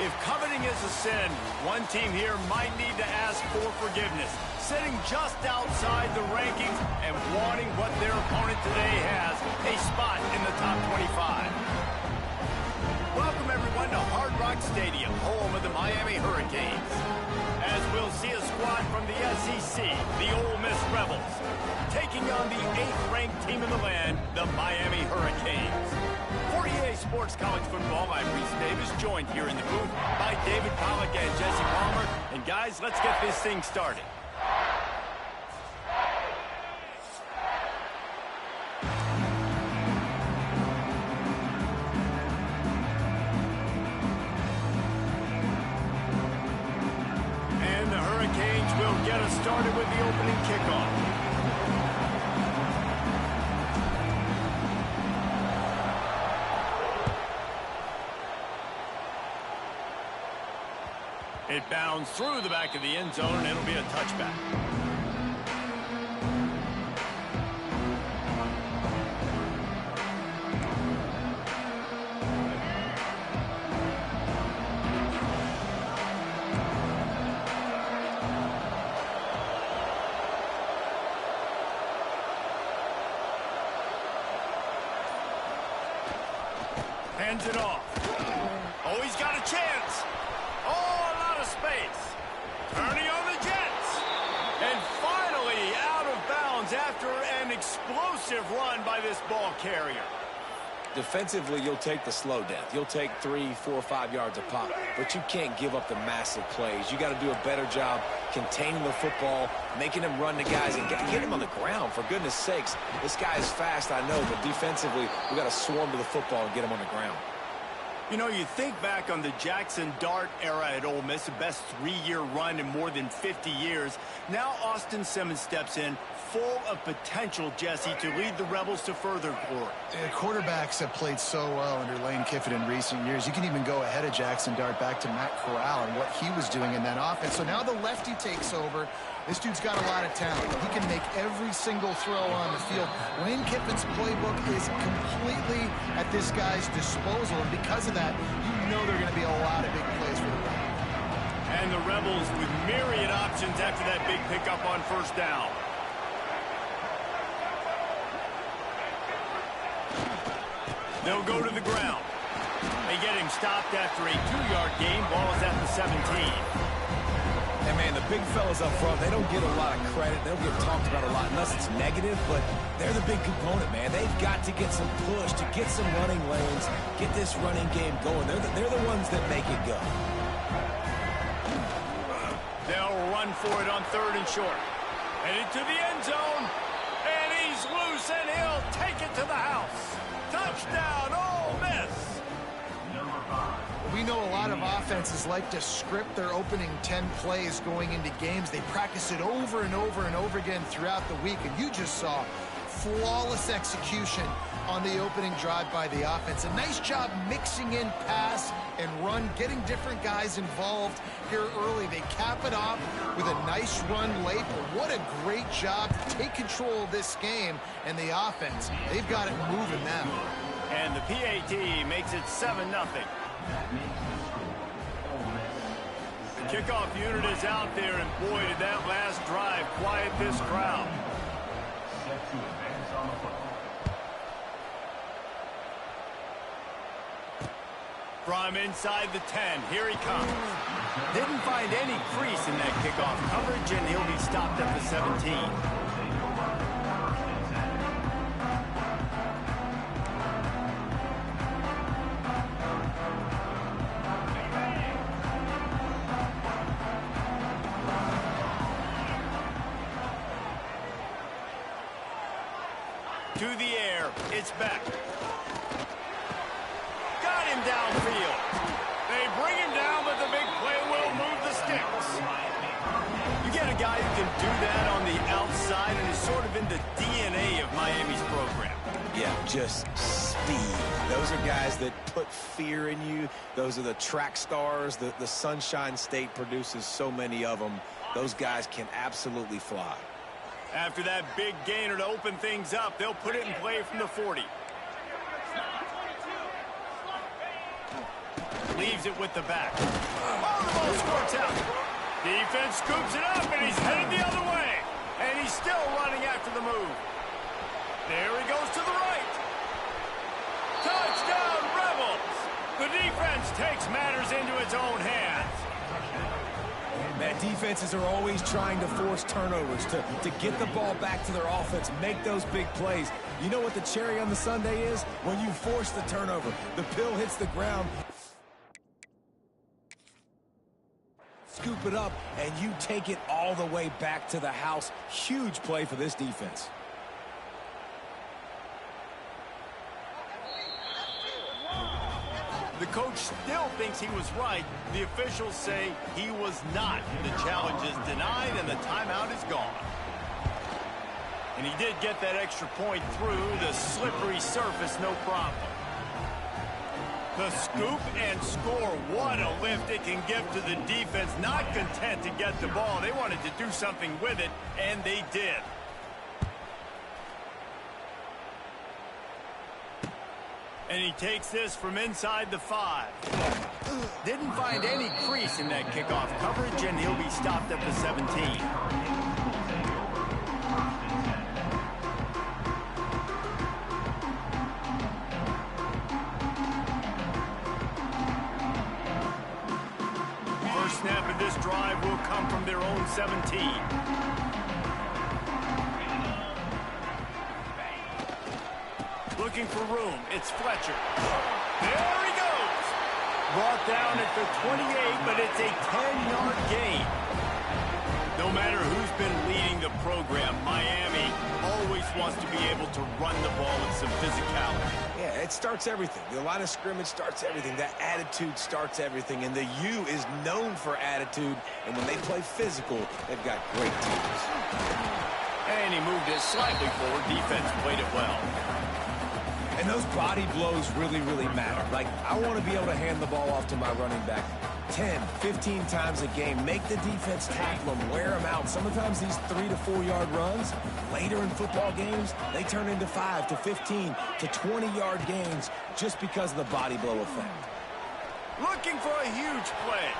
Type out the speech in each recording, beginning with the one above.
If coveting is a sin, one team here might need to ask for forgiveness, sitting just outside the rankings and wanting what their opponent today has, a spot in the top 25. Welcome, everyone, to Hard Rock Stadium, home of the Miami Hurricanes. As we'll see a squad from the SEC, the Ole Miss Rebels, taking on the 8th-ranked team in the land, the Miami Hurricanes. For EA Sports College Football, I'm Reese Davis, joined here in the booth by David Pollack and Jesse Palmer. And guys, let's get this thing started. And the Hurricanes will get us started with the opening kickoff. It bounds through the back of the end zone, and it'll be a touchback. Hands it off. Oh, he's got a chance. Oh, a lot of space. Turning on the Jets. And finally out of bounds after an explosive run by this ball carrier. Defensively, you'll take the slow death. You'll take 3, 4, 5 yards a pop, but you can't give up the massive plays. You got to do a better job containing the football, making him run the guys, and get him on the ground. For goodness sakes, this guy is fast, I know, but defensively, we got to swarm to the football and get him on the ground. You know, you think back on the Jackson Dart era at Ole Miss, the best 3-year run in more than 50 years. Now Austin Simmons steps in, full of potential, Jesse, to lead the Rebels to further glory. Quarterbacks have played so well under Lane Kiffin in recent years. You can even go ahead of Jackson Dart back to Matt Corral and what he was doing in that offense. So now the lefty takes over. This dude's got a lot of talent. He can make every single throw on the field. Lane Kiffin's playbook is completely at this guy's disposal, and because of that, you know there are going to be a lot of big plays for the Rebels. And the Rebels with myriad options after that big pickup on first down. They'll go to the ground. They get him stopped after a 2-yard gain. Ball is at the 17. And, man, the big fellas up front, they don't get a lot of credit. They don't get talked about a lot unless it's negative, but they're the big component, man. They've got to get some push, to get some running lanes, get this running game going. They're the ones that make it go. They'll run for it on 3rd and short. Headed to the end zone, and he's loose, and he'll take it to the house. Touchdown, Ole Miss! We know a lot of offenses like to script their opening 10 plays going into games. They practice it over and over and over again throughout the week, and you just saw flawless execution on the opening drive by the offense. A nice job mixing in pass and run, getting different guys involved here early. They cap it off with a nice run late, but what a great job to take control of this game, and the offense, they've got it moving now. And the PAT makes it 7-0. The kickoff unit is out there, and boy, did that last drive quiet this crowd. From inside the 10, here he comes. Didn't find any crease in that kickoff coverage, and he'll be stopped at the 17. To the air, it's back. Got him downfield. They bring him down, but the big play will move the sticks. You get a guy who can do that on the outside, and is sort of in the DNA of Miami's program. Yeah, just speed. Those are guys that put fear in you. Those are the track stars. The Sunshine State produces so many of them. Those guys can absolutely fly. After that big gainer to open things up, they'll put it in play from the 40. leaves it with the back. Oh, the ball squirts out. Defense scoops it up, and he's headed the other way. And he's still running after the move. There he goes to the right. Touchdown, Rebels! The defense takes matters into its own hands. Man, defenses are always trying to force turnovers to get the ball back to their offense, make those big plays. You know what the cherry on the sundae is? When you force the turnover, the pill hits the ground, scoop it up, and you take it all the way back to the house. Huge play for this defense. The coach still thinks he was right. The officials say he was not. The challenge is denied, and the timeout is gone. And he did get that extra point through the slippery surface, no problem. The scoop and score. What a lift it can give to the defense. Not content to get the ball. They wanted to do something with it, and they did. And he takes this from inside the 5. Didn't find any crease in that kickoff coverage, and he'll be stopped at the 17. First snap of this drive will come from their own 17. Looking for room. It's Fletcher. There he goes. Brought down at the 28, but it's a 10-yard gain. No matter who's been leading the program, Miami always wants to be able to run the ball with some physicality. Yeah, it starts everything. The line of scrimmage starts everything. That attitude starts everything. And the U is known for attitude. And when they play physical, they've got great teams. And he moved it slightly forward. Defense played it well. And those body blows really, really matter. Like, I want to be able to hand the ball off to my running back 10, 15 times a game. Make the defense tackle them, wear them out. Sometimes these 3 to 4 yard runs, later in football games, they turn into 5 to 15 to 20-yard gains just because of the body blow effect. Looking for a huge play.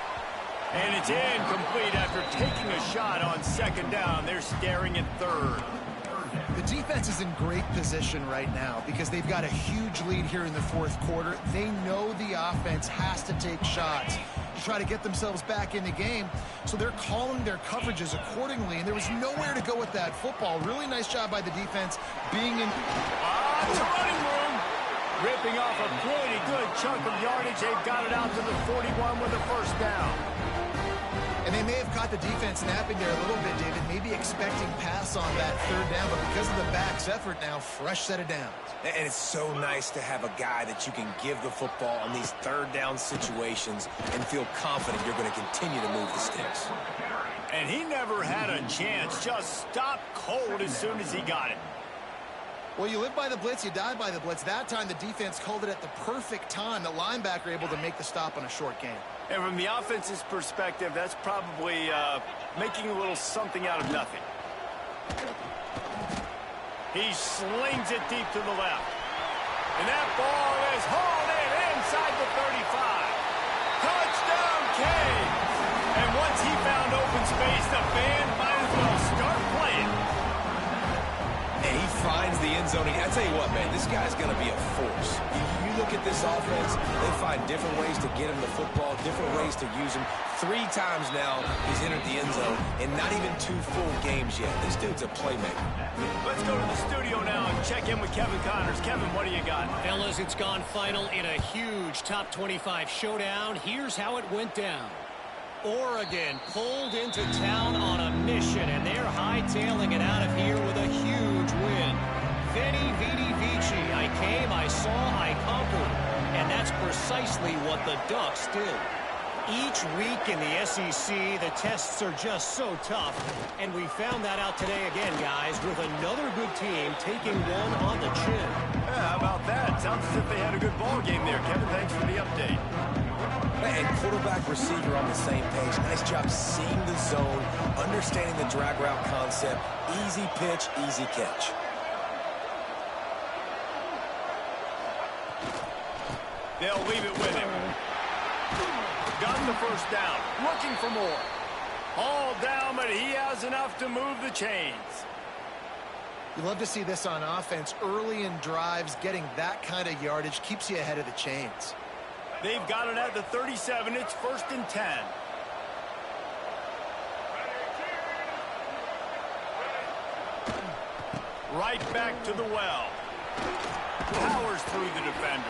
And it's incomplete after taking a shot on second down. They're staring at third. The defense is in great position right now because they've got a huge lead here in the fourth quarter. They know the offense has to take shots to try to get themselves back in the game, so they're calling their coverages accordingly, and there was nowhere to go with that football. Really nice job by the defense being in... It's a running room. Ripping off a pretty good chunk of yardage. They've got it out to the 41 with a first down. And they may have caught the defense napping there a little bit, David, maybe expecting pass on that third down, but because of the back's effort now, fresh set of downs. And it's so nice to have a guy that you can give the football in these third down situations and feel confident you're going to continue to move the sticks. And he never had a chance, just stopped cold as soon as he got it. Well, you live by the blitz, you die by the blitz. That time, the defense called it at the perfect time. The linebacker able to make the stop on a short gain. And from the offense's perspective, that's probably making a little something out of nothing. He slings it deep to the left. And that ball is hauled in inside the 35. Touchdown, Canes! And once he found open space, the band might as well start playing. And he finds the end zone. I tell you what, man, this guy's going to be a force. You look at this offense, they find different ways to get him the football, different ways to use him. 3 times now he's entered the end zone, and not even 2 full games yet. This dude's a playmaker. Let's go to the studio now and check in with Kevin Connors. Kevin, what do you got? Fellas, it's gone final in a huge top 25 showdown. Here's how it went down. Oregon pulled into town on a mission, and they're hightailing it out of here with a huge win. Veni, Vidi, Vici. I came, I saw, I conquered. And that's precisely what the Ducks did. Each week in the SEC, the tests are just so tough. And we found that out today again, guys, with another good team taking one on the chin. Yeah, how about that? Sounds as if they had a good ball game there. Kevin, thanks for the update. And quarterback, receiver on the same page. Nice job seeing the zone, understanding the drag route concept. Easy pitch, easy catch. They'll leave it with him. Got the first down. Looking for more. All down, but he has enough to move the chains. You love to see this on offense. Early in drives, getting that kind of yardage keeps you ahead of the chains. They've got it at the 37. It's 1st and 10. Right back to the well. Powers through the defender.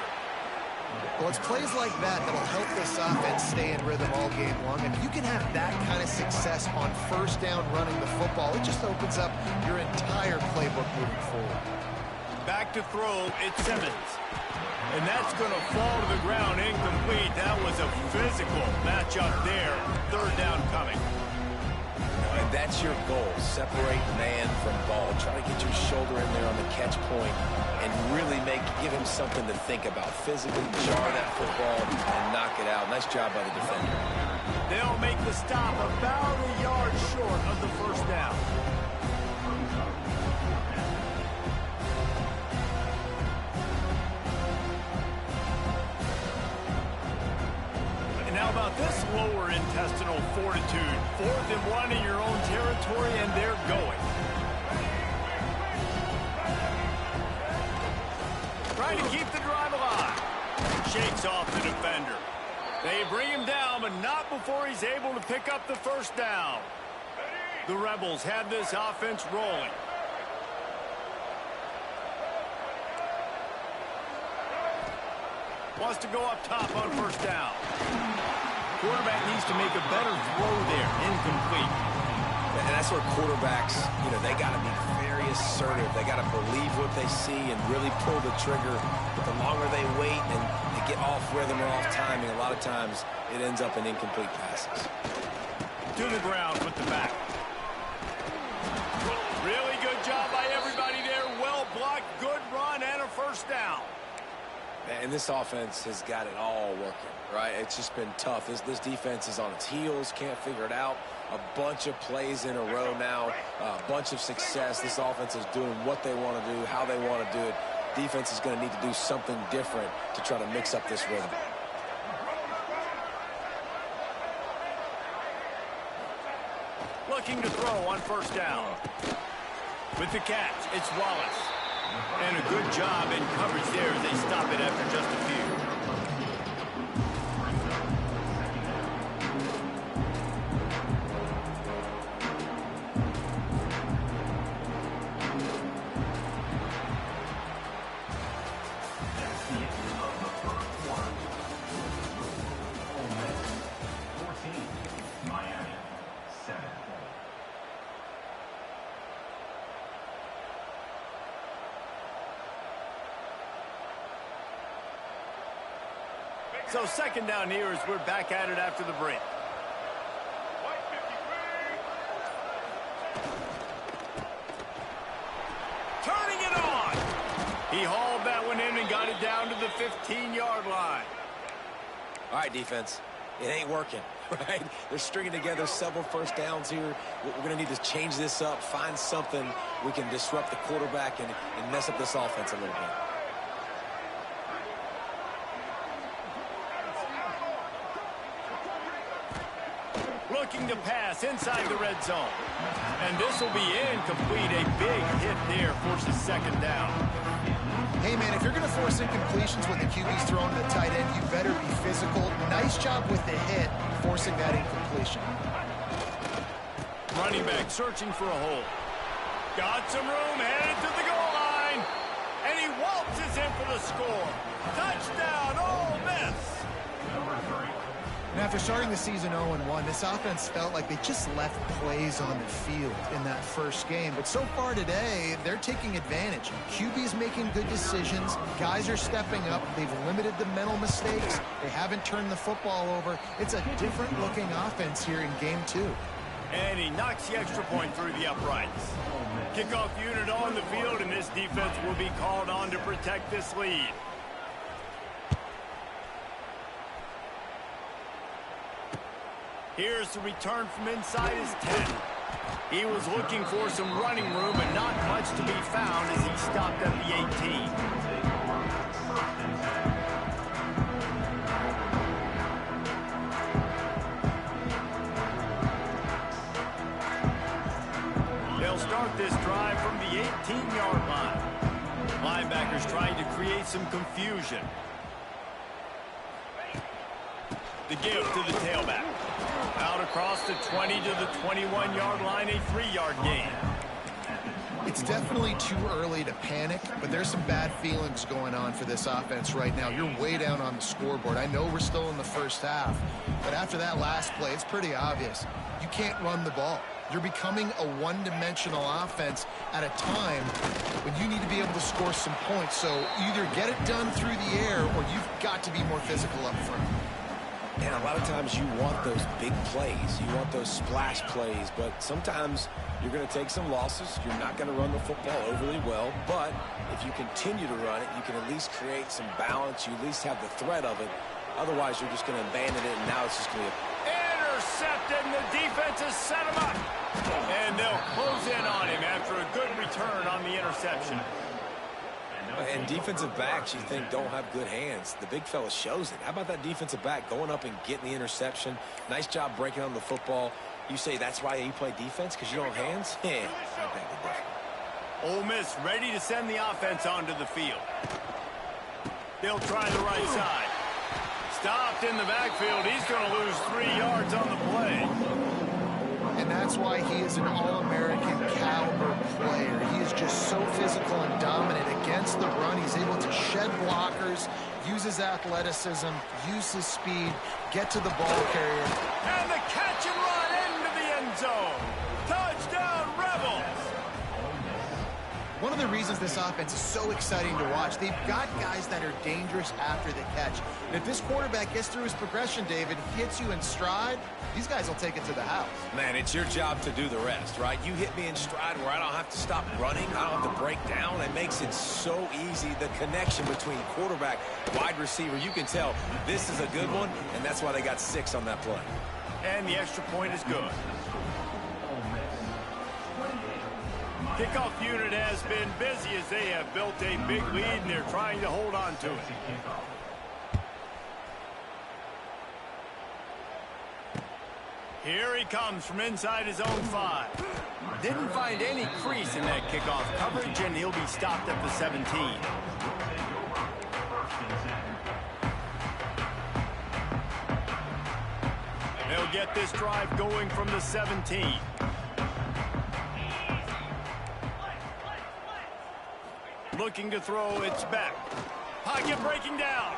Well, it's plays like that that'll help this offense stay in rhythm all game long. If you can have that kind of success on first down running the football, it just opens up your entire playbook moving forward. Back to throw, it's Simmons. And that's going to fall to the ground incomplete. That was a physical matchup there. 3rd down coming. And that's your goal. Separate man from ball. Try to get your shoulder in there on the catch point and really give him something to think about. Physically jar that football and knock it out. Nice job by the defender. They'll make the stop about a yard short of the first down. And how about this lower intestinal fortitude? 4th and 1 in your own territory, and they're going. Trying to keep the drive alive. Shakes off the defender. They bring him down, but not before he's able to pick up the first down. The Rebels have this offense rolling. Wants to go up top on first down. Quarterback needs to make a better throw there. Incomplete. And that's where quarterbacks, they got to be very assertive. They got to believe what they see and really pull the trigger. But the longer they wait and they get off rhythm or off timing, a lot of times it ends up in incomplete passes. To the ground with the back. Really good job by everybody there. Well blocked, good run, and a first down. And this offense has got it all working, right? It's just been tough. This defense is on its heels, can't figure it out. A bunch of plays in a row now, a bunch of success. This offense is doing what they want to do, how they want to do it. Defense is going to need to do something different to try to mix up this rhythm. Looking to throw on first down. With the catch, it's Wallace. And a good job in coverage there as they stop it after just a few. So 2nd down here as we're back at it after the break. Turning it on. He hauled that one in and got it down to the 15-yard line. All right, defense. It ain't working, right? They're stringing together several first downs here. We're going to need to change this up, find something we can disrupt the quarterback and mess up this offense a little bit. Looking to pass inside the red zone. And this will be incomplete. A big hit there forces 2nd down. Hey, man, if you're going to force incompletions when the QB's throwing to the tight end, you better be physical. Nice job with the hit, forcing that incompletion. Running back searching for a hole. Got some room, headed to the goal line. And he waltzes in for the score. Touchdown, Ole Miss. And after starting the season 0-1, this offense felt like they just left plays on the field in that first game. But so far today, they're taking advantage. QB's making good decisions. Guys are stepping up. They've limited the mental mistakes. They haven't turned the football over. It's a different-looking offense here in Game 2. And he knocks the extra point through the uprights. Kickoff unit on the field, and this defense will be called on to protect this lead. Here's the return from inside his 10. He was looking for some running room, but not much to be found as he stopped at the 18. some confusion. The give to the tailback. Out across the 20 to the 21-yard line, a 3-yard gain. It's definitely too early to panic, but there's some bad feelings going on for this offense right now. You're way down on the scoreboard. I know we're still in the first half, but after that last play, it's pretty obvious. You can't run the ball. You're becoming a one-dimensional offense at a time when you need to be able to score some points. So either get it done through the air or you've got to be more physical up front. And a lot of times you want those big plays. You want those splash plays, but sometimes you're going to take some losses. You're not going to run the football overly well, but if you continue to run it, you can at least create some balance. You at least have the threat of it. Otherwise, you're just going to abandon it, and now it's just going to be intercepted, and the defense has set him up. And they'll close in on him after a good return on the interception. And defensive backs, you think, don't have good hands. The big fella shows it. How about that defensive back going up and getting the interception? Nice job breaking on the football. You say that's why you play defense, because you don't have hands? Yeah, I think the difference. Ole Miss ready to send the offense onto the field. They'll try the right side. Stopped in the backfield. He's going to lose 3 yards on the play. And that's why he is an All-American caliber player. He is just so physical and dominant against the run. He's able to shed blockers, use his athleticism, use his speed, get to the ball carrier. And the catch and run into the end zone. Touchdown, Rebels! One of the reasons this offense is so exciting to watch, they've got guys that are dangerous after the catch. And if this quarterback gets through his progression, David, hits you in stride, these guys will take it to the house. Man, it's your job to do the rest, right? You hit me in stride where I don't have to stop running. I don't have to break down. It makes it so easy. The connection between quarterback, wide receiver, you can tell this is a good one, and that's why they got 6 on that play. And the extra point is good. Kickoff unit has been busy as they have built a big lead, and they're trying to hold on to it. Here he comes from inside his own 5. Didn't find any crease in that kickoff coverage, and he'll be stopped at the 17. They'll get this drive going from the 17. Looking to throw, it's back. Pocket breaking down.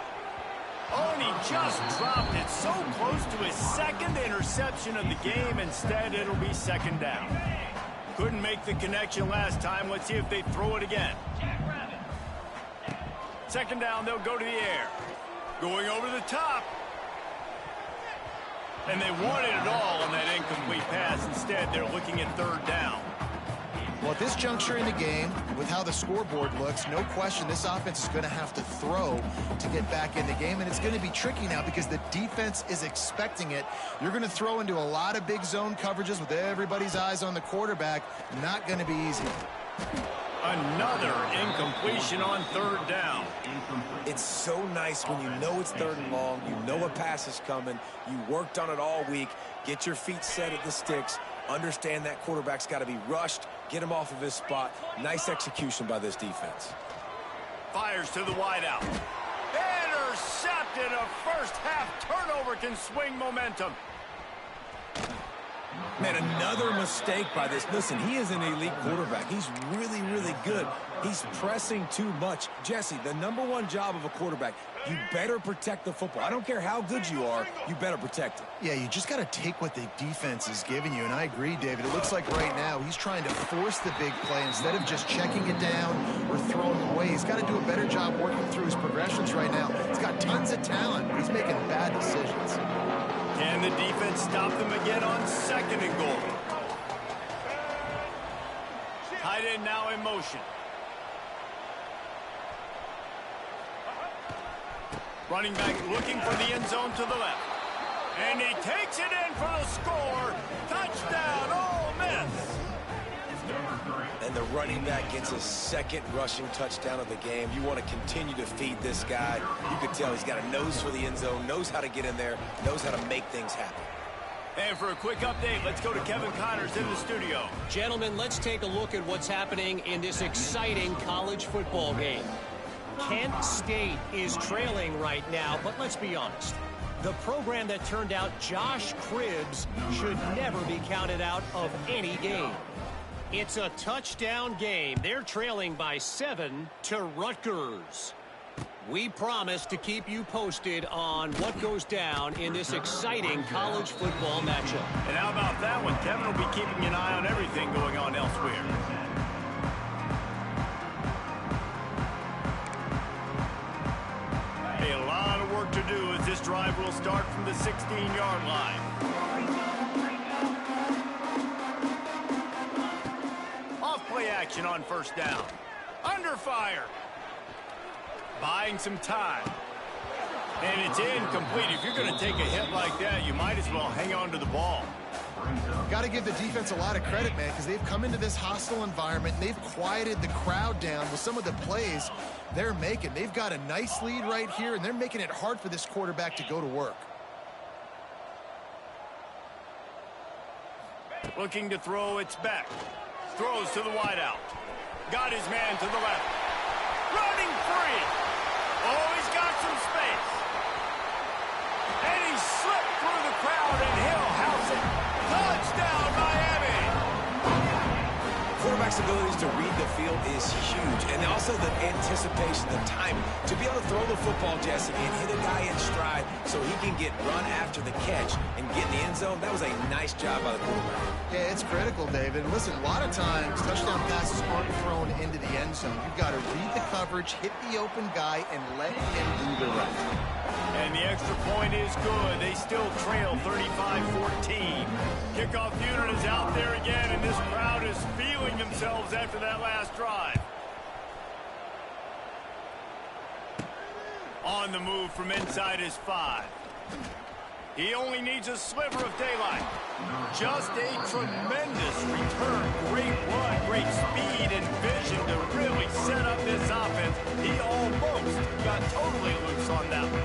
Oh, and he just dropped it so close to his 2nd interception of the game. Instead, it'll be 2nd down. Couldn't make the connection last time. Let's see if they throw it again. 2nd down, they'll go to the air. Going over the top. And they wanted it all on that incomplete pass. Instead, they're looking at 3rd down. Well, at this juncture in the game, with how the scoreboard looks, no question this offense is going to have to throw to get back in the game, and it's going to be tricky now because the defense is expecting it. You're going to throw into a lot of big zone coverages with everybody's eyes on the quarterback. Not going to be easy. Another incompletion on 3rd down. It's so nice when you know it's 3rd and long, you know a pass is coming, you worked on it all week, get your feet set at the sticks, understand that quarterback's got to be rushed, get him off of his spot. Nice execution by this defense. Fires to the wideout. Intercepted. A first-half turnover can swing momentum. Man, another mistake by this. Listen, he is an elite quarterback. He's really, really good. He's pressing too much. Jesse, the #1 job of a quarterback, you better protect the football. I don't care how good you are, you better protect it. Yeah, you just got to take what the defense is giving you, and I agree, David. It looks like right now he's trying to force the big play instead of just checking it down or throwing it away. He's got to do a better job working through his progressions right now. He's got tons of talent, but he's making bad decisions. Can the defense stop them again on 2nd and goal? Tight end now in motion. Running back looking for the end zone to the left. And he takes it in for the score. Touchdown, Ole Miss. And the running back gets his 2nd rushing touchdown of the game. You want to continue to feed this guy. You can tell he's got a nose for the end zone, knows how to get in there, knows how to make things happen. And for a quick update, let's go to Kevin Connors in the studio. Gentlemen, let's take a look at what's happening in this exciting college football game. Kent State is trailing right now, but let's be honest. The program that turned out Josh Cribbs should never be counted out of any game. It's a touchdown game. They're trailing by 7 to Rutgers. We promise to keep you posted on what goes down in this exciting college football matchup. And how about that one? Kevin will be keeping an eye on everything going on elsewhere. A lot of work to do as this drive will start from the 16-yard line. Off play action on first down. Under fire. Buying some time. And it's incomplete. If you're going to take a hit like that, you might as well hang on to the ball. Got to give the defense a lot of credit, man, because they've come into this hostile environment. And they've quieted the crowd down with some of the plays they're making. They've got a nice lead right here, and they're making it hard for this quarterback to go to work. Looking to throw, it's back. Throws to the wideout. Got his man to the left. Running free. Oh, he's got some space. And he slipped through the crowd, and he'll house it. Touchdown, Miami. Quarterback's abilities to read the field is huge, and also the anticipation, the timing. To be able to throw the football, Jesse, and hit a guy in stride so he can get run after the catch and get in the end zone, that was a nice job by the quarterback. Yeah, it's critical, David. And listen, a lot of times touchdown passes aren't thrown into the end zone. You've got to read the coverage, hit the open guy, and let him do the rest. And the extra point is good. They still trail 35-14. Kickoff unit is out there again, and this crowd is feeling themselves after that last drive. On the move from inside his 5. He only needs a sliver of daylight. Just a tremendous return. Great run, great speed and vision to really set up this offense. He almost got totally loose on that one.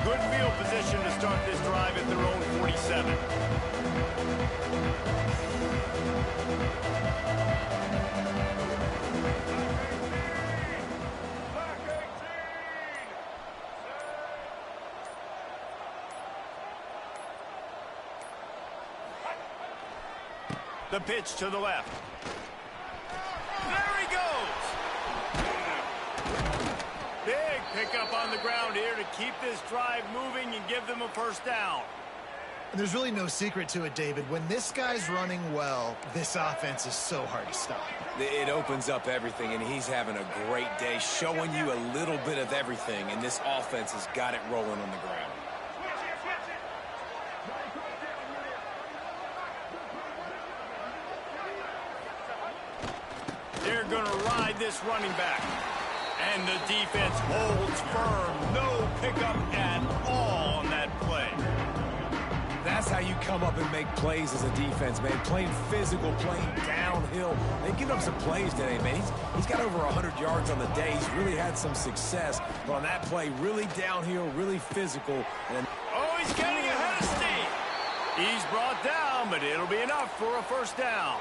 Good field position to start this drive at their own 47. The pitch to the left. There he goes. Big pickup on the ground here to keep this drive moving and give them a first down. And there's really no secret to it, David. When this guy's running well, this offense is so hard to stop. It opens up everything, and he's having a great day, showing you a little bit of everything, and this offense has got it rolling on the ground. They're going to ride this running back. And the defense holds firm. No pickup at all on that play. That's how you come up and make plays as a defense, man. Playing physical, playing downhill. They've given up some plays today, man. He's got over 100 yards on the day. He's really had some success. But on that play, really downhill, really physical. And oh, he's getting ahead of steam. He's brought down, but it'll be enough for a first down.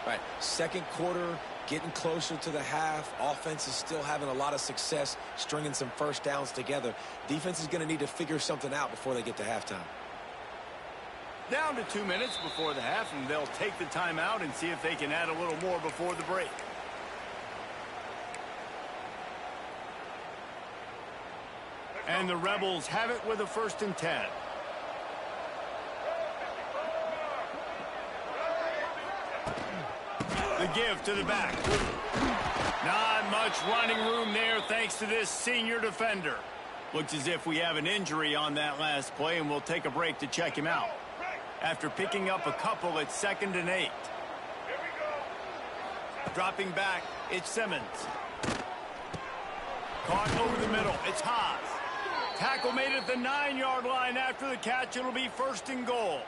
All right, second quarter, getting closer to the half. Offense is still having a lot of success stringing some first downs together. Defense is going to need to figure something out before they get to halftime. Down to 2 minutes before the half, and they'll take the timeout and see if they can add a little more before the break. And the Rebels have it with a 1st and 10. The give to the back. Not much running room there thanks to this senior defender. Looks as if we have an injury on that last play, and we'll take a break to check him out. After picking up a couple at 2nd and 8. Dropping back, it's Simmons. Caught over the middle, it's Haas. Tackle made at the 9-yard line after the catch. It'll be 1st and goal.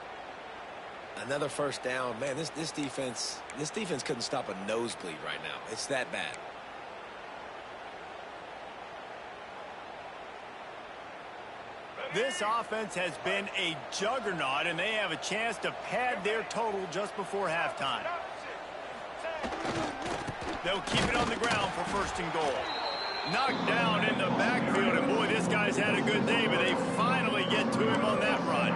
Another first down. Man, this defense couldn't stop a nosebleed right now. It's that bad. This offense has been a juggernaut, and they have a chance to pad their total just before halftime. They'll keep it on the ground for first and goal. Knocked down in the backfield, and boy, this guy's had a good day, but they finally get to him on that run.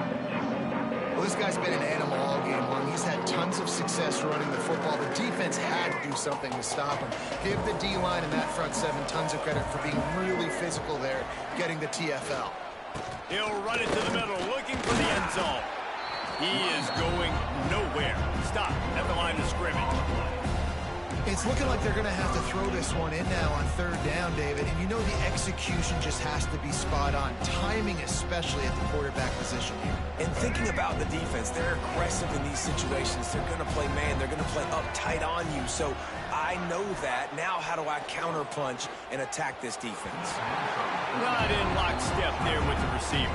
Well, this guy's been an animal all game long. He's had tons of success running the football. The defense had to do something to stop him. Give the D-line and that front seven tons of credit for being really physical there, getting the TFL. He'll run it to the middle, looking for the end zone. He is going nowhere. Stop at the line of scrimmage. It's looking like they're going to have to throw this one in now on third down, David. And you know the execution just has to be spot on. Timing especially at the quarterback position here. And thinking about the defense, they're aggressive in these situations. They're going to play man. They're going to play uptight on you. So I know that. Now how do I counterpunch and attack this defense? Not in lockstep there with the receiver.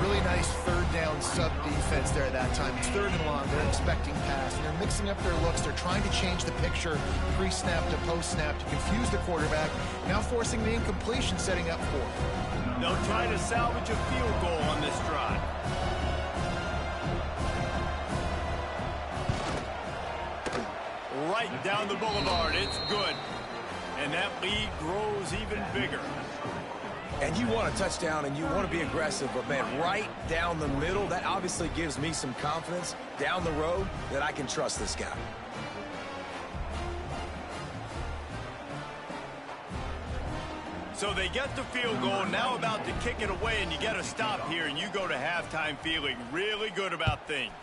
Really nice third down sub defense there at that time. It's third and long. They're expecting pass. And they're mixing up their looks. They're trying to change the picture pre-snap to post-snap to confuse the quarterback. Now forcing the incompletion, setting up fourth. They'll try to salvage a field goal on this drive. Right down the boulevard. It's good. And that lead grows even bigger. And you want a touchdown and you want to be aggressive, but man, right down the middle, that obviously gives me some confidence down the road that I can trust this guy. So they get the field goal, now about to kick it away, and you get a stop here, and you go to halftime feeling really good about things.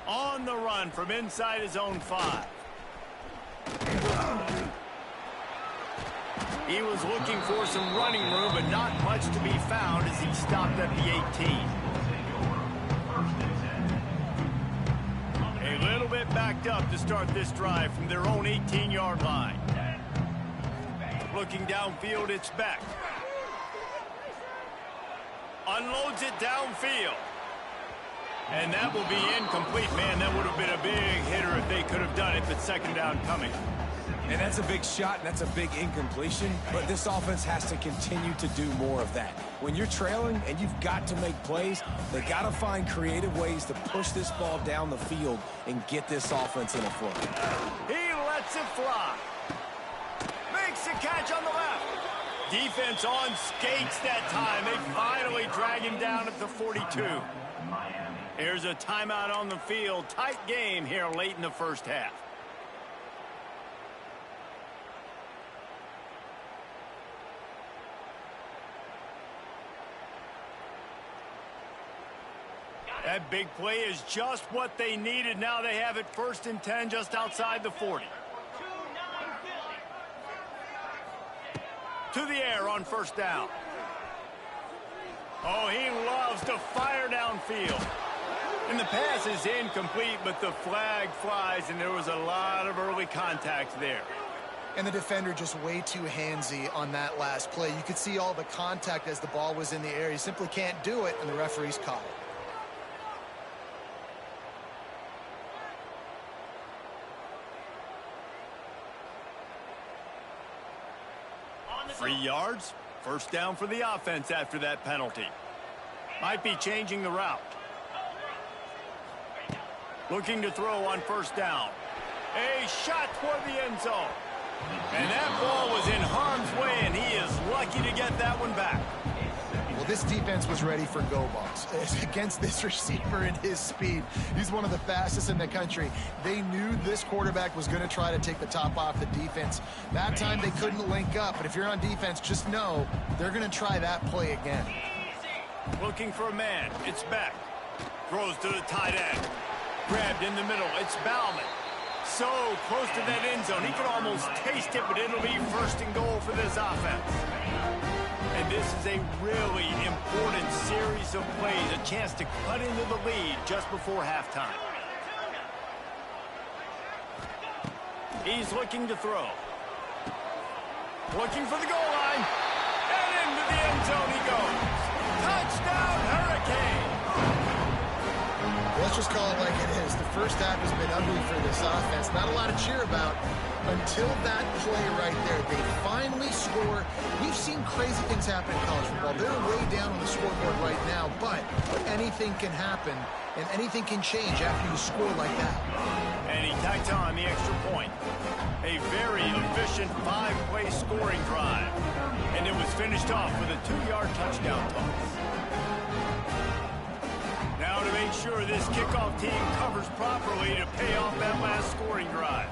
On the run from inside his own 5. He was looking for some running room, but not much to be found as he stopped at the 18. A little bit backed up to start this drive from their own 18-yard line. Looking downfield, it's Beck. Unloads it downfield. And that will be incomplete. Man, that would have been a big hitter if they could have done it, but second down coming. And that's a big shot, and that's a big incompletion, but this offense has to continue to do more of that. When you're trailing and you've got to make plays, they got to find creative ways to push this ball down the field and get this offense in a flow. He lets it fly. Makes the catch on the left. Defense on skates that time. They finally drag him down at the 42. Here's a timeout on the field. Tight game here late in the first half. That big play is just what they needed. Now they have it 1st and 10 just outside the 40. To the air on first down. Oh, he loves to fire downfield. And the pass is incomplete, but the flag flies, and there was a lot of early contact there. And the defender just way too handsy on that last play. You could see all the contact as the ball was in the air. He simply can't do it, and the referee's caught it. 3 yards. First down for the offense after that penalty. Might be changing the route. Looking to throw on first down. A shot toward the end zone. And that ball was in harm's way, and he is lucky to get that one back. Well, this defense was ready for go balls. Against this receiver and his speed, he's one of the fastest in the country. They knew this quarterback was going to try to take the top off the defense. That time they couldn't link up, but if you're on defense, just know they're going to try that play again. Looking for a man. It's Beck. Throws to the tight end. Grabbed in the middle. It's Bauman. So close to that end zone. He could almost taste it, but it'll be 1st and goal for this offense. And this is a really important series of plays, a chance to cut into the lead just before halftime. He's looking to throw. Looking for the goal line. And into the end zone he goes. Touchdown, Hurricane! Let's just call it like it is. The first half has been ugly for this offense. Not a lot to cheer about until that play right there. They finally score. We've seen crazy things happen in college football. They're way down on the scoreboard right now, but anything can happen, and anything can change after you score like that. And he tacked on the extra point. A very efficient 5-play scoring drive. And it was finished off with a 2-yard touchdown toss. Now to make sure this kickoff team covers properly to pay off that last scoring drive.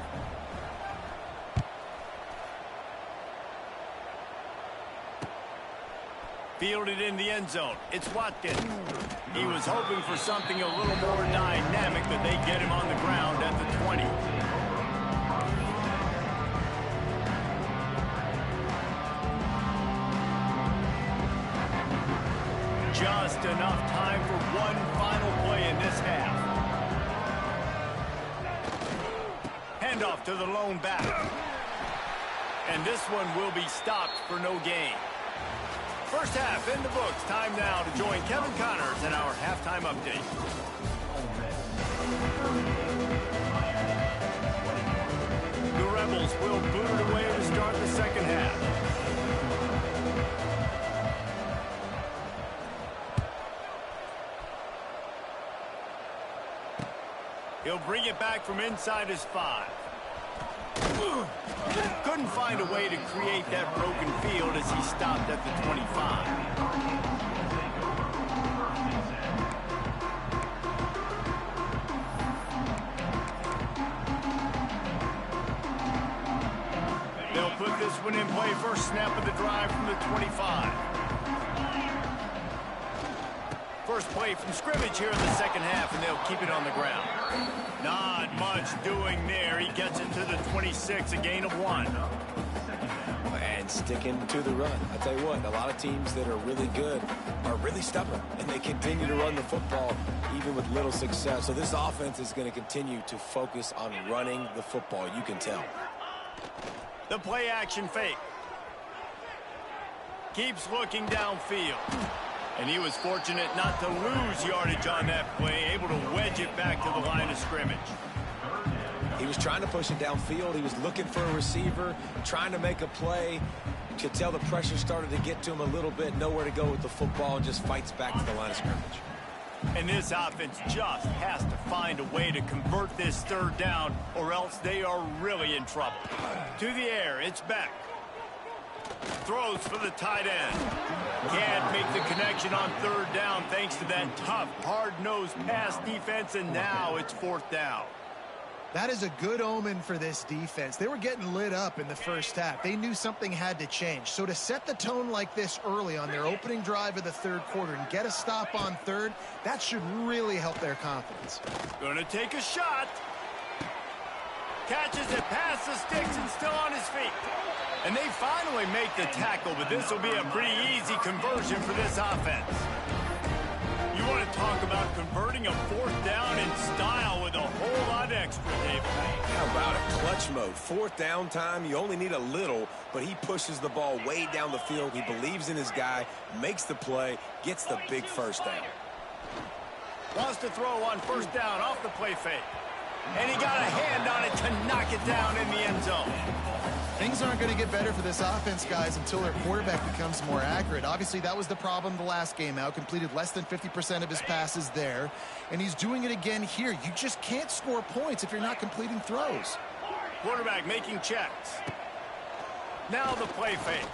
Fielded in the end zone. It's Watkins. He was hoping for something a little more dynamic, but they get him on the ground at the 20. Just enough time for one final play in this half. Handoff to the lone back. And this one will be stopped for no gain. First half in the books. Time now to join Kevin Connors in our halftime update. The Rebels will boot it away to start the second half. He'll bring it back from inside his 5. Couldn't find a way to create that broken field as he stopped at the 25. They'll put this one in play. First snap of the drive from the 25. First play from scrimmage here in the second half, and they'll keep it on the ground. Not much doing there. He gets it to the 26, a gain of 1. And sticking to the run. I tell you what, a lot of teams that are really good are really stubborn, and they continue to run the football even with little success. So this offense is going to continue to focus on running the football. You can tell. The play action fake. Keeps looking downfield. And he was fortunate not to lose yardage on that play, able to wedge it back to the line of scrimmage. He was trying to push it downfield. He was looking for a receiver, trying to make a play. You could tell the pressure started to get to him a little bit, nowhere to go with the football, and just fights back to the line of scrimmage. And this offense just has to find a way to convert this third down, or else they are really in trouble. To the air, it's back. Throws for the tight end. Can't make the connection on third down thanks to that tough, hard-nosed pass defense, and now it's fourth down. That is a good omen for this defense. They were getting lit up in the first half. They knew something had to change. So to set the tone like this early on their opening drive of the third quarter and get a stop on third, that should really help their confidence. Gonna take a shot. Catches it past the sticks and still on his feet. And they finally make the tackle, but this will be a pretty easy conversion for this offense. You want to talk about converting a fourth down in style with a whole lot extra, David. How about a clutch mode? Fourth down time, you only need a little, but he pushes the ball way down the field. He believes in his guy, makes the play, gets the big first down. Wants to throw on first down off the play fake. And he got a hand on it to knock it down in the end zone. Things aren't going to get better for this offense, guys, until their quarterback becomes more accurate. Obviously, that was the problem the last game out. Completed less than 50% of his passes there. And he's doing it again here. You just can't score points if you're not completing throws. Quarterback making checks. Now the play fake.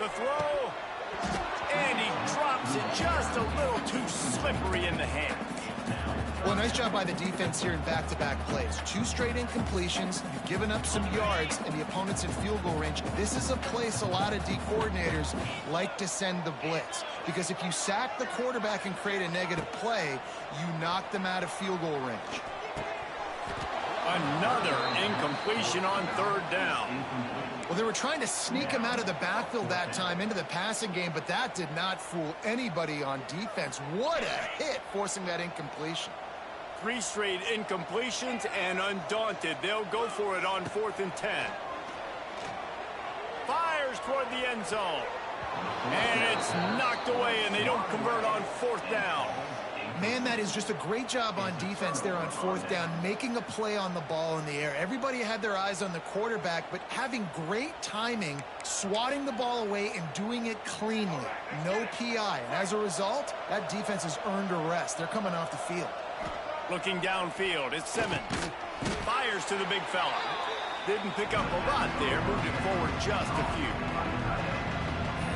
The throw. And he drops it just a little too slippery in the hands. Well, nice job by the defense here in back-to-back plays. 2 straight incompletions. You've given up some yards, and the opponent's in field goal range. This is a place a lot of D coordinators like to send the blitz. Because if you sack the quarterback and create a negative play, you knock them out of field goal range. Another incompletion on third down. Well, they were trying to sneak him out of the backfield that time into the passing game, but that did not fool anybody on defense. What a hit, forcing that incompletion. 3 straight incompletions, and undaunted, they'll go for it on 4th and 10. Fires toward the end zone. And it's knocked away, and they don't convert on 4th down. Man, that is just a great job on defense there on fourth down, making a play on the ball in the air. Everybody had their eyes on the quarterback, but having great timing, swatting the ball away and doing it cleanly. No PI. And as a result, that defense has earned a rest. They're coming off the field. Looking downfield, it's Simmons. Fires to the big fella. Didn't pick up a lot there, moved it forward just a few.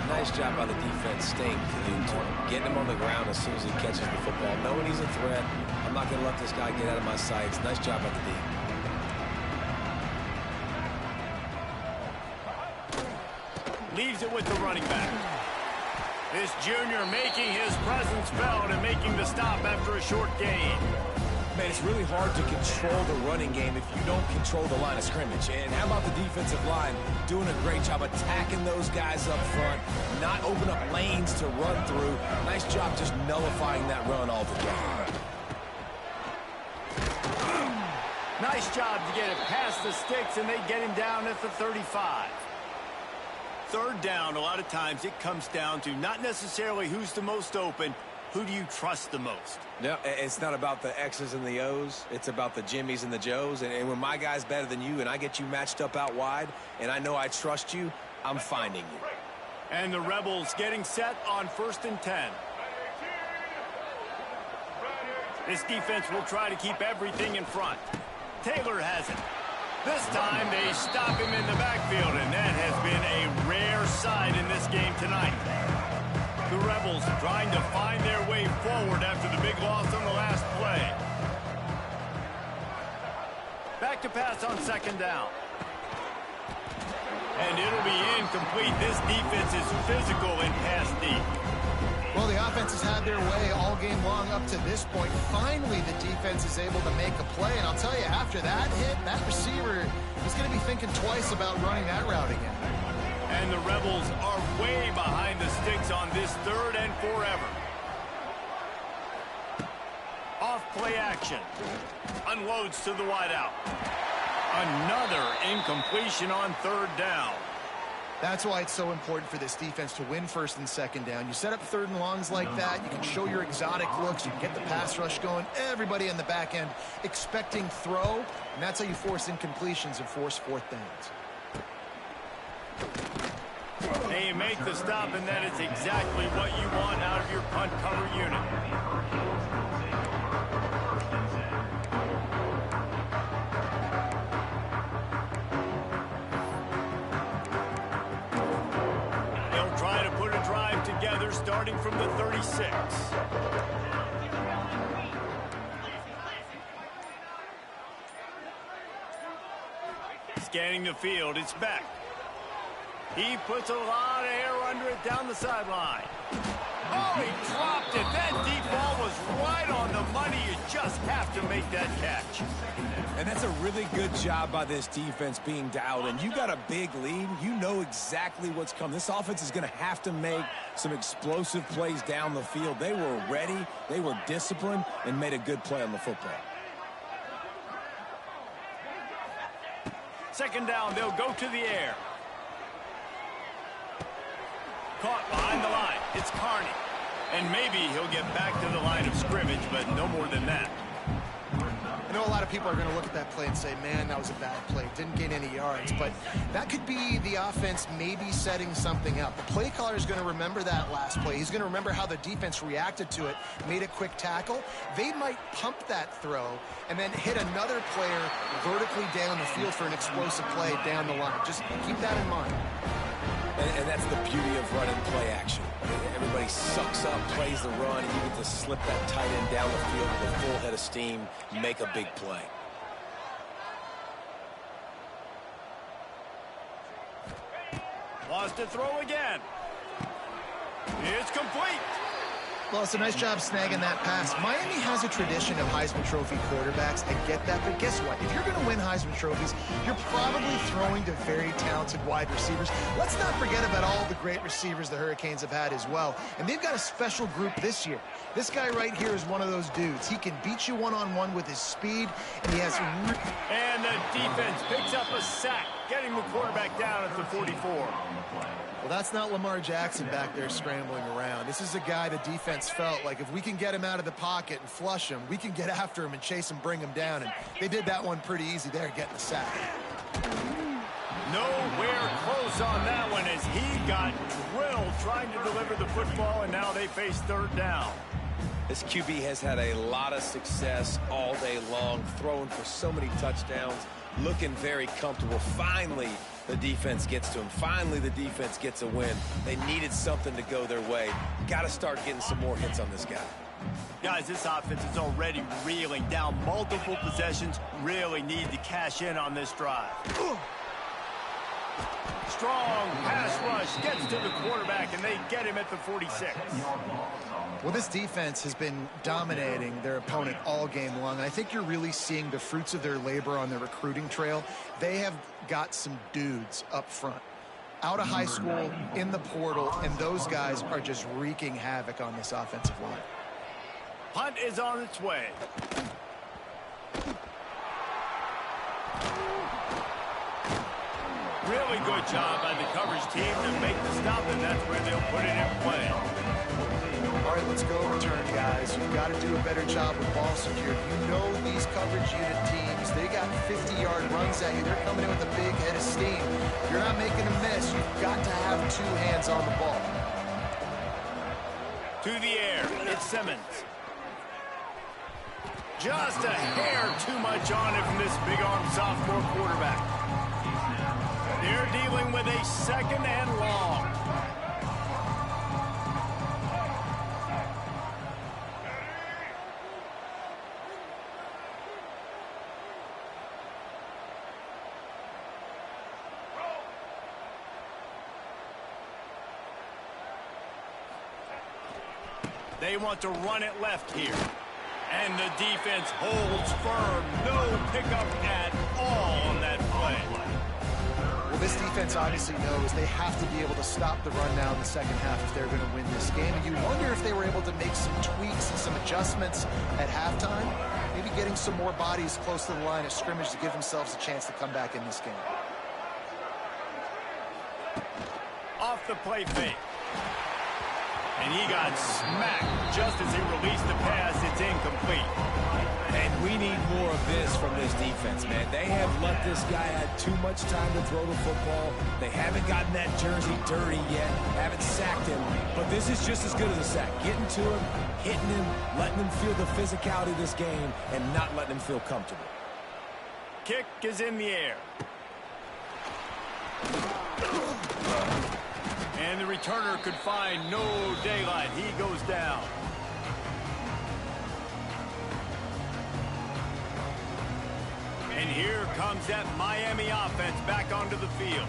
Nice job by the defense staying glued to him, getting him on the ground as soon as he catches the football, knowing he's a threat. I'm not going to let this guy get out of my sights. Nice job by the D. Leaves it with the running back. This junior making his presence felt and making the stop after a short gain. Man, it's really hard to control the running game if you don't control the line of scrimmage. And how about the defensive line doing a great job attacking those guys up front, not open up lanes to run through. Nice job just nullifying that run altogether. Nice job to get it past the sticks, and they get him down at the 35. Third down, a lot of times it comes down to not necessarily who's the most open, who do you trust the most? No, it's not about the X's and the O's. It's about the Jimmys and the Joes. And when my guy's better than you and I get you matched up out wide and I know I trust you, I'm finding you. And the Rebels getting set on 1st and 10. This defense will try to keep everything in front. Taylor has it. This time they stop him in the backfield, and that has been a rare sight in this game tonight. The Rebels trying to find their way forward after the big loss on the last play. Back to pass on 2nd down. And it'll be incomplete. This defense is physical and pass deep. Well, the offense has had their way all game long up to this point. Finally, the defense is able to make a play. And I'll tell you, after that hit, that receiver is going to be thinking twice about running that route again. And the Rebels are way behind the sticks on this 3rd and forever. Off play action. Unloads to the wideout. Another incompletion on 3rd down. That's why it's so important for this defense to win 1st and 2nd down. You set up 3rd and longs like that. You can show your exotic looks. You can get the pass rush going. Everybody in the back end expecting throw. And that's how you force incompletions and force 4th downs. They make the stop, and that is exactly what you want out of your punt cover unit. They'll try to put a drive together starting from the 36. Scanning the field, it's Beck. He puts a lot of air under it down the sideline. Oh, he dropped it. That deep ball was right on the money. You just have to make that catch. And that's a really good job by this defense being dialed in. You got a big lead. You know exactly what's coming. This offense is going to have to make some explosive plays down the field. They were ready. They were disciplined and made a good play on the football. 2nd down, they'll go to the air. Caught behind the line. It's Carney. And maybe he'll get back to the line of scrimmage, but no more than that. I know a lot of people are going to look at that play and say, man, that was a bad play. Didn't gain any yards. But that could be the offense maybe setting something up. The play caller is going to remember that last play. He's going to remember how the defense reacted to it, made a quick tackle. They might pump that throw and then hit another player vertically down the field for an explosive play down the line. Just keep that in mind. And that's the beauty of running play action. Everybody sucks up, plays the run, and you get to slip that tight end down the field with a full head of steam, make a big play. Lost to throw again. It's complete. Well, it's a nice job snagging that pass. Miami has a tradition of Heisman Trophy quarterbacks. I get that, but guess what? If you're going to win Heisman Trophies, you're probably throwing to very talented wide receivers. Let's not forget about all the great receivers the Hurricanes have had as well. And they've got a special group this year. This guy right here is one of those dudes. He can beat you one-on-one with his speed, and he has... And the defense picks up a sack. getting the quarterback down at the 44. Well, that's not Lamar Jackson back there scrambling around. This is a guy the defense felt like if we can get him out of the pocket and flush him, we can get after him and chase him, bring him down. And they did that one pretty easy there, getting the sack. Nowhere close on that one as he got drilled trying to deliver the football, and now they face third down. This QB has had a lot of success all day long, throwing for so many touchdowns, looking very comfortable. Finally, the defense gets to him. Finally, the defense gets a win. They needed something to go their way. Got to start getting some more hits on this guy. Guys, this offense is already reeling down multiple possessions. Really need to cash in on this drive. Strong pass rush gets to the quarterback, and they get him at the 46. Well, this defense has been dominating their opponent all game long, and I think you're really seeing the fruits of their labor on the recruiting trail. They have got some dudes up front, out of high school, in the portal, and those guys are just wreaking havoc on this offensive line. Punt is on its way. Really good job by the coverage team to make the stop, and that's where they'll put it in play. All right, let's go return, guys. You've got to do a better job with ball security. You know these coverage unit teams, they got 50-yard runs at you. They're coming in with a big head of steam. If you're not making a miss, you've got to have two hands on the ball. To the air, it's Simmons. Just a hair too much on it from this big-arm sophomore quarterback. They're dealing with a second and long. They want to run it left here. And the defense holds firm. No pickup at all on that play. Well, this defense obviously knows they have to be able to stop the run now in the second half if they're going to win this game. And you wonder if they were able to make some tweaks and some adjustments at halftime. Maybe getting some more bodies close to the line of scrimmage to give themselves a chance to come back in this game. Off the play fake. And he got smacked just as he released the pass. It's incomplete. And we need more of this from this defense, man. They have let this guy have too much time to throw the football. They haven't gotten that jersey dirty yet, haven't sacked him. But this is just as good as a sack. Getting to him, hitting him, letting him feel the physicality of this game, and not letting him feel comfortable. Kick is in the air. And the returner could find no daylight. He goes down. And here comes that Miami offense back onto the field.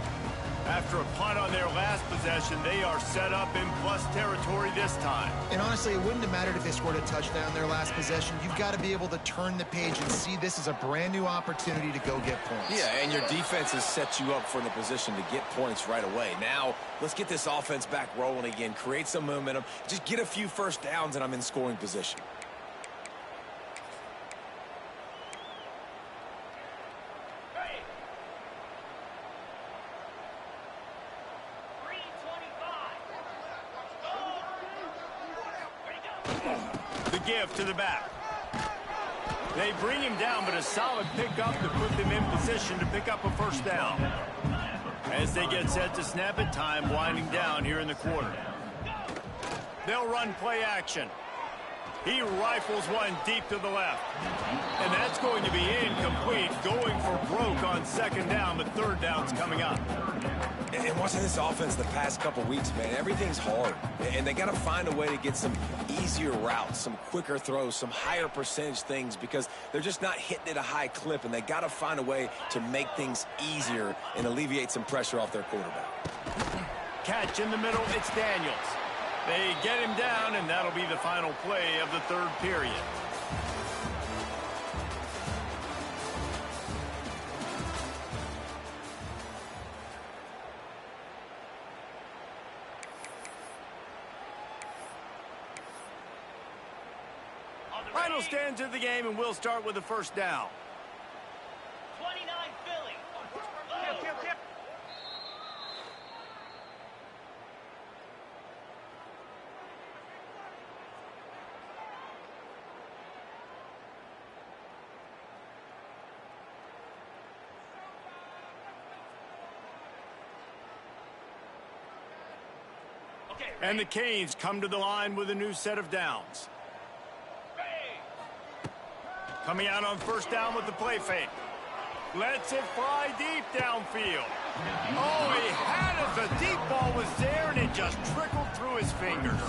After a punt on their last possession, they are set up in plus territory this time. And honestly, it wouldn't have mattered if they scored a touchdown their last possession. You've got to be able to turn the page and see this as a brand new opportunity to go get points. Yeah, and your defense has set you up for the position to get points right away. Now, let's get this offense back rolling again, create some momentum, just get a few first downs, and I'm in scoring position. The give to the back. They bring him down, but a solid pickup to put them in position to pick up a first down. As they get set to snap it, time winding down here in the quarter. They'll run play action. He rifles one deep to the left. And that's going to be incomplete, going for broke on second down, but third down's coming up. And watching this offense the past couple weeks, man, everything's hard. And they got to find a way to get some easier routes, some quicker throws, some higher percentage things because they're just not hitting at a high clip, and they got to find a way to make things easier and alleviate some pressure off their quarterback. Catch in the middle, it's Daniels. They get him down, and that'll be the final play of the third period. Final stands of the game, and we'll start with the first down. 29 Philly. Tip, tip, tip. And the Canes come to the line with a new set of downs. Coming out on first down with the play fake. Lets it fly deep downfield. Oh, he had it. The deep ball was there, and it just trickled through his fingers.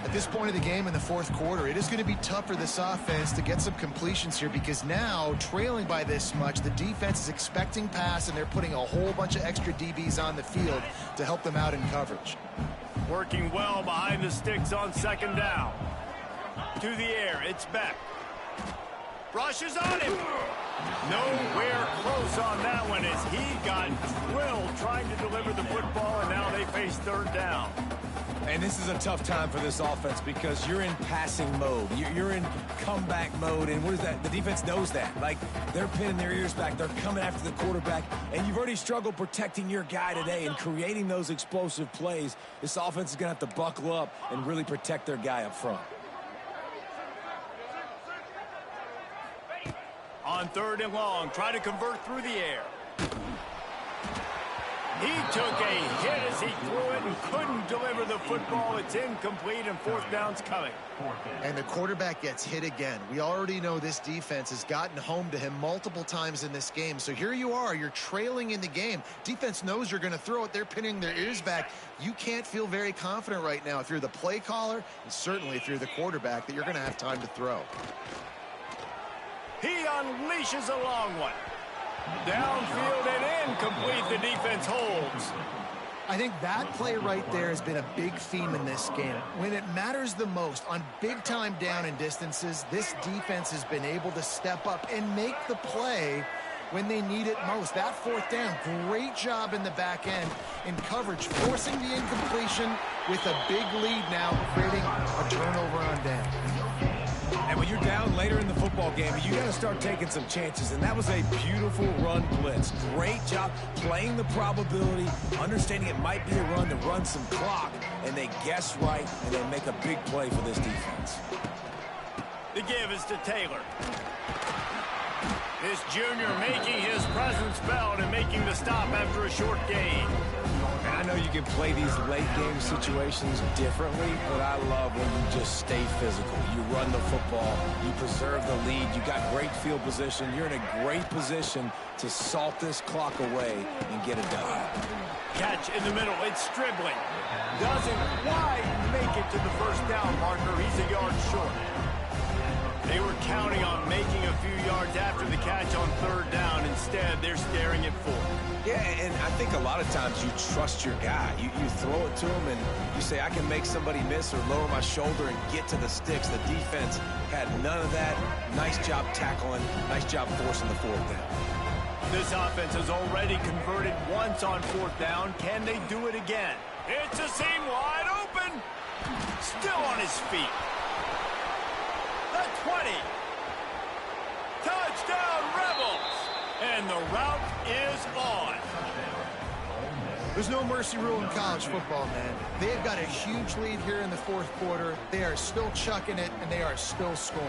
At this point of the game in the fourth quarter, it is going to be tough for this offense to get some completions here because now, trailing by this much, the defense is expecting pass, and they're putting a whole bunch of extra DBs on the field to help them out in coverage. Working well behind the sticks on second down. To the air, it's Beck. Rushes on him. Nowhere close on that one as he got drilled trying to deliver the football, and now they face third down. And this is a tough time for this offense because you're in passing mode. You're in comeback mode, and what is that? The defense knows that. Like, they're pinning their ears back. They're coming after the quarterback, and you've already struggled protecting your guy today and creating those explosive plays. This offense is going to have to buckle up and really protect their guy up front. On third and long, try to convert through the air. He took a hit as he threw it and couldn't deliver the football. It's incomplete, and fourth down's coming. And the quarterback gets hit again. We already know this defense has gotten home to him multiple times in this game. So here you are. You're trailing in the game. Defense knows you're going to throw it. They're pinning their ears back. You can't feel very confident right now if you're the play caller, and certainly if you're the quarterback, that you're going to have time to throw. He unleashes a long one. Downfield and incomplete. The defense holds. I think that play right there has been a big theme in this game. When it matters the most, on big-time down and distances, this defense has been able to step up and make the play when they need it most. That fourth down, great job in the back end in coverage, forcing the incompletion with a big lead now, creating a turnover on down. And when you're down later in the football game, you got to start taking some chances. And that was a beautiful run blitz. Great job playing the probability, understanding it might be a run to run some clock. And they guess right, and they make a big play for this defense. The give is to Taylor. This junior making his presence felt and making the stop after a short gain. And I know you can play these late game situations differently, but I love when you just stay physical. You run the football, you preserve the lead, you got great field position, you're in a great position to salt this clock away and get it done. Catch in the middle, it's Stribling. Doesn't quite make it to the first down marker, he's a yard short. They were counting on making a few yards after the catch on third down. Instead, they're staring at fourth. Yeah, and I think a lot of times you trust your guy. You throw it to him and you say, I can make somebody miss or lower my shoulder and get to the sticks. The defense had none of that. Nice job tackling. Nice job forcing the fourth down. This offense has already converted once on fourth down. Can they do it again? It's a seam wide open. Still on his feet. The 20. Touchdown, Rebels. And the route is on. There's no mercy rule in college football, man. They have got a huge lead here in the fourth quarter. They are still chucking it, and they are still scoring.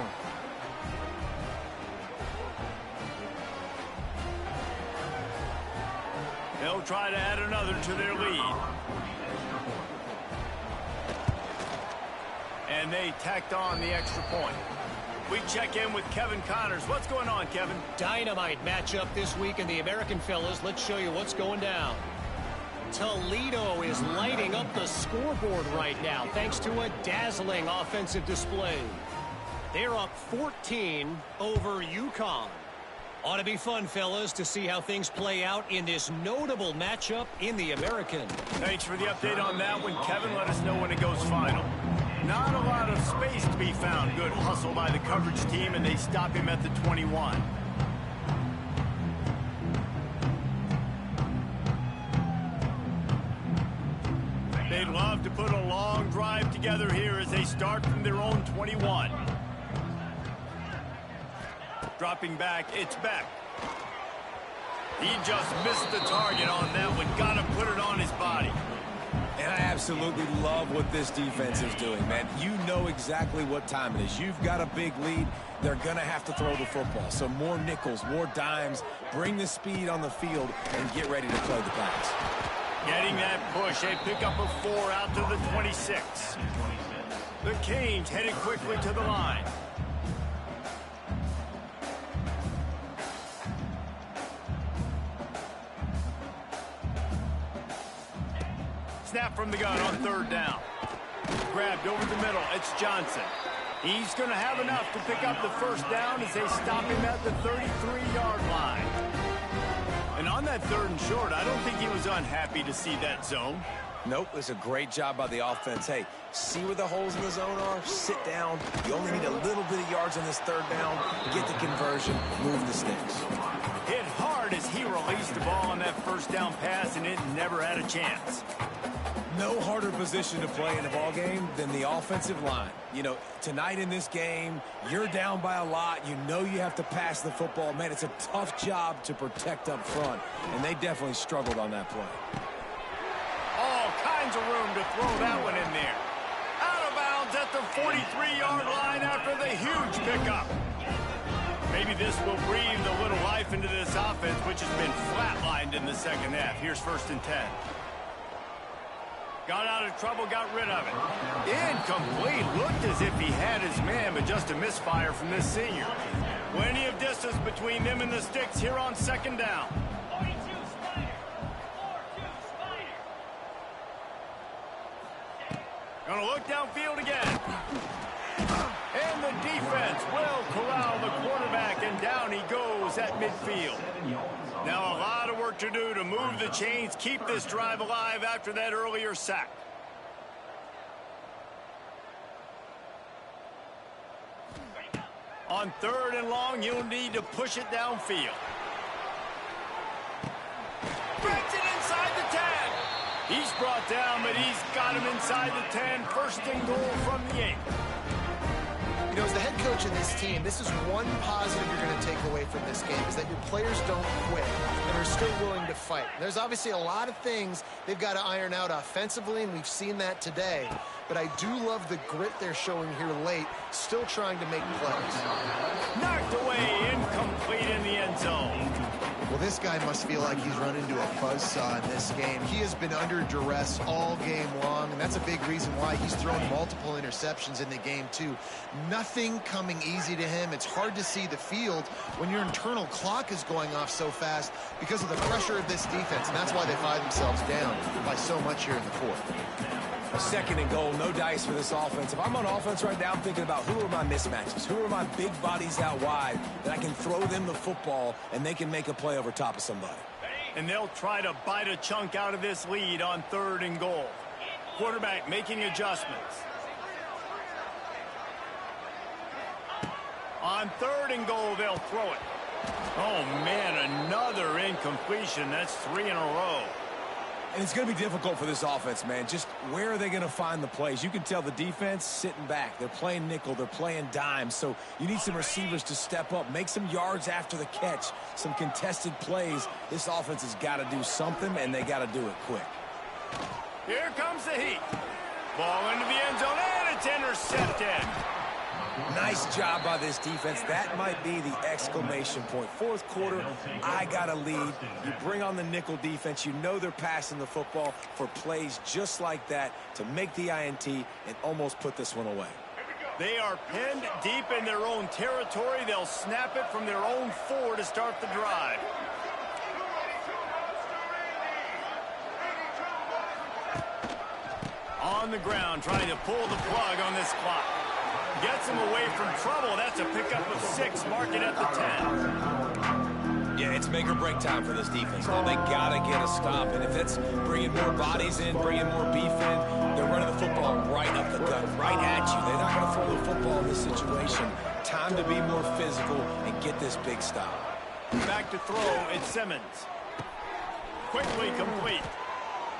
They'll try to add another to their lead. And they tacked on the extra point. We check in with Kevin Connors. What's going on, Kevin? Dynamite matchup this week in the American, fellas. Let's show you what's going down. Toledo is lighting up the scoreboard right now thanks to a dazzling offensive display. They're up 14 over UConn. Ought to be fun, fellas, to see how things play out in this notable matchup in the American. Thanks for the update on that one, Kevin. Let us know when it goes final. Not a lot of space to be found. Good hustle by the coverage team, and they stop him at the 21. They'd love to put a long drive together here as they start from their own 21. Dropping back, it's Beck. He just missed the target on that one. Got to put it on his body. And I absolutely love what this defense is doing, man. You know exactly what time it is. You've got a big lead. They're going to have to throw the football. So more nickels, more dimes. Bring the speed on the field and get ready to play the pass. Getting that push, a pickup of 4 out to the 26. The Canes headed quickly to the line. Snap from the gun on 3rd down. Grabbed over the middle. It's Johnson. He's going to have enough to pick up the 1st down as they stop him at the 33-yard line. And on that 3rd and short, I don't think he was unhappy to see that zone. Nope, it's a great job by the offense. Hey, see where the holes in the zone are? Sit down. You only need a little bit of yards on this 3rd down. Get the conversion. Move the sticks. Hit hard as he released the ball on that 1st down pass, and it never had a chance. No harder position to play in a ball game than the offensive line. You know, tonight in this game, you're down by a lot. You know you have to pass the football. Man, it's a tough job to protect up front, and they definitely struggled on that play. All kinds of room to throw that one in there. Out of bounds at the 43-yard line after the huge pickup. Maybe this will breathe a little life into this offense, which has been flatlined in the 2nd half. Here's 1st and 10. Got out of trouble, got rid of it. Incomplete. Looked as if he had his man, but just a misfire from this senior. Plenty of distance between them and the sticks here on 2nd down. 42 Spider. 4-2 Spider. Gonna look downfield again. And the defense will corral the quarterback, and down he goes at midfield. Now a lot of work to do to move the chains, keep this drive alive after that earlier sack. On 3rd and long, you'll need to push it downfield. Breaks it inside the 10. He's brought down, but he's got him inside the 10. 1st and goal from the 8. You know, as the head coach of this team, this is one positive you're going to take away from this game, is that your players don't quit and are still willing to fight. There's obviously a lot of things they've got to iron out offensively, and we've seen that today. But I do love the grit they're showing here late, still trying to make plays. Knocked away, incomplete in the end zone. Well, this guy must feel like he's run into a buzzsaw in this game. He has been under duress all game long, and that's a big reason why he's thrown multiple interceptions in the game, too. Nothing coming easy to him. It's hard to see the field when your internal clock is going off so fast because of the pressure of this defense, and that's why they find themselves down by so much here in the 4th. A 2nd and goal, no dice for this offense. If I'm on offense right now, I'm thinking about who are my mismatches? Who are my big bodies out wide that I can throw them the football and they can make a play over top of somebody? And they'll try to bite a chunk out of this lead on 3rd and goal. Quarterback making adjustments. On 3rd and goal, they'll throw it. Oh, man, another incompletion. That's 3 in a row. And it's going to be difficult for this offense, man. Just where are they going to find the plays? You can tell the defense sitting back. They're playing nickel. They're playing dime. So you need some receivers to step up, make some yards after the catch, some contested plays. This offense has got to do something, and they got to do it quick. Here comes the heat. Ball into the end zone, and it's intercepted. Nice job by this defense. That might be the exclamation point. 4th quarter, I got a lead. You bring on the nickel defense. You know they're passing the football for plays just like that to make the INT and almost put this one away. They are pinned deep in their own territory. They'll snap it from their own 4 to start the drive. On the ground, trying to pull the plug on this clock. Gets him away from trouble. That's a pickup of 6, mark it at the 10. Yeah, it's make or break time for this defense. Now they got to get a stop, and if it's bringing more bodies in, bringing more beef in, they're running the football right up the gut, right at you. They're not going to throw the football in this situation. Time to be more physical and get this big stop. Back to throw, it's Simmons. Quickly complete.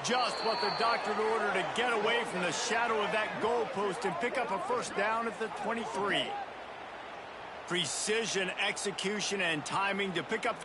Just what the doctor ordered to get away from the shadow of that goalpost and pick up a 1st down at the 23. Precision, execution, and timing to pick up